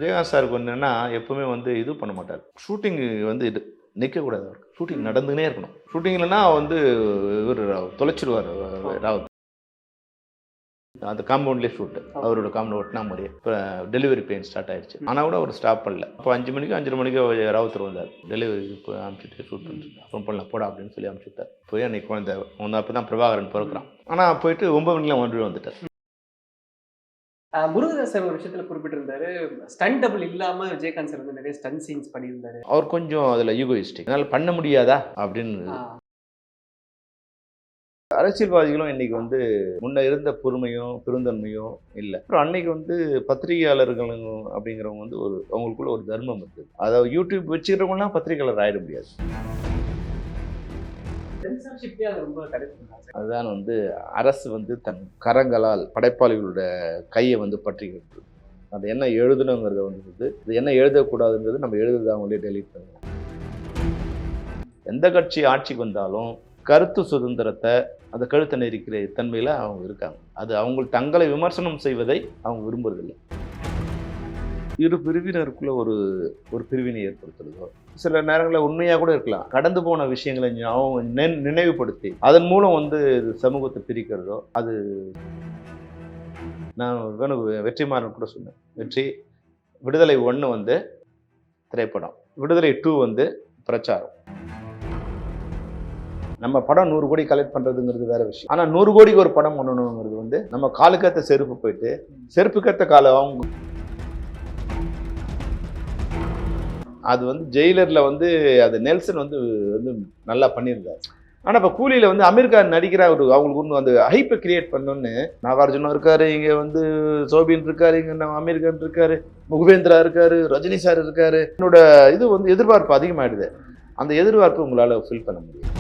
விஜயகாந்த் சாருக்கு என்னன்னா எப்பவுமே வந்து இது பண்ண மாட்டார். ஷூட்டிங் வந்து இது நிற்கக்கூடாது அவருக்கு. ஷூட்டிங் நடந்துகினே இருக்கணும். ஷூட்டிங் இல்லைன்னா வந்து இவர் தொலைச்சிடுவார் ராவத். அந்த காம்பவுண்ட்லேயே ஷூட்டு. அவரோட காம்பவுண்ட் ஒட்டினா மாதிரியே. இப்போ டெலிவரி பெயின் ஸ்டார்ட் ஆயிடுச்சு. ஆனால் கூட அவர் ஸ்டாப் பண்ணல. அப்போ 5 மணிக்கு 5:30 மணிக்கு ராவத்தர் வந்தார். டெலிவரி போய் அனுப்பிச்சிட்டு ஷூட் பண்ணிட்டு அப்புறம் பண்ணலாம் போடா அப்படின்னு சொல்லி அனுப்பிச்சுட்டார். போய் அன்னைக்கு குழந்தை அப்போ தான் பிரபாகரன் பிறக்கிறான். ஆனால் போயிட்டு 9 மணிக்கெலாம் வந்துட்டார். முருகதாஸ் சார் ஒரு விஷயத்துல குறிப்பிட்டிருந்தாரு, ஸ்டண்ட் டபுள் இல்லாம விஜயகாந்த் சார் வந்து நிறைய ஸ்டண்ட் சீன்ஸ் பண்ணியிருந்தாரு. அவர் கொஞ்சம் அதில் ஈகோயிஸ்டிக். அதனால் பண்ண முடியாதா அப்படின்னு. அரசியல்வாதிகளும் இன்னைக்கு வந்து முன்ன இருந்த பொறுமையும் பெருந்தன்மையும் இல்லை. அப்புறம் அன்னைக்கு வந்து பத்திரிகையாளர்களும் அப்படிங்கிறவங்க வந்து அவங்களுக்குள்ள ஒரு தர்மம் இருக்குது. அதாவது யூடியூப் வச்சுக்கிறவங்கலாம் பத்திரிகையாளர் ஆயிட முடியாது. அதுதான் வந்து அரசு வந்து தன் கரங்களால் படைப்பாளிகளோட கையை வந்து பற்றிக்கிறது. அது என்ன எழுதணுங்கிறத வந்து இது என்ன எழுதக்கூடாதுங்கிறது நம்ம எழுதுறது அவங்களே டெலீட் பண்ணுவோம். எந்த கட்சி ஆட்சிக்கு வந்தாலும் கருத்து சுதந்திரத்தை அந்த கழுத்தை நெரிக்கிற தன்மையில் அவங்க இருக்காங்க. அது அவங்க தங்களை விமர்சனம் செய்வதை அவங்க விரும்புறதில்லை. இரு பிரிவினருக்குள்ள ஒரு பிரிவினை ஏற்படுத்துறதோ சில நேரங்களில் உண்மையாக கூட இருக்கலாம். கடந்து போன விஷயங்களை அவங்க நினைவுபடுத்தி அதன் மூலம் வந்து சமூகத்தை பிரிக்கிறதோ அது நான் வெற்றிமாறன் கூட சொன்னேன். விடுதலை 1 வந்து திரைப்படம், விடுதலை 2 வந்து பிரச்சாரம். நம்ம படம் 100 கோடி கலெக்ட் பண்ணுறதுங்கிறது வேற விஷயம். ஆனால் 100 கோடிக்கு ஒரு படம் பண்ணணுங்கிறது வந்து நம்ம காலுக்கேற்ற செருப்பு போயிட்டு செருப்புக்கேற்ற காலம் அவங்க. அது வந்து ஜெயிலரில் வந்து அது நெல்சன் வந்து நல்லா பண்ணியிருந்தார். ஆனால் இப்போ கூலியில் வந்து அமீர் கான் நடிக்கிற அவங்களுக்கு வந்து அந்த ஹைப்பை கிரியேட் பண்ணோன்னு நாகார்ஜுனா இருக்காரு, இங்கே வந்து சோபின் இருக்காரு, இங்கே நம்ம அமீர் கான் இருக்காரு, முகவேந்திரா இருக்காரு, ரஜினி சார் இருக்காரு. என்னோட இது வந்து எதிர்பார்ப்பு அதிகமாகிடுது. அந்த எதிர்பார்ப்பு உங்களால் ஃபில் பண்ண முடியும்.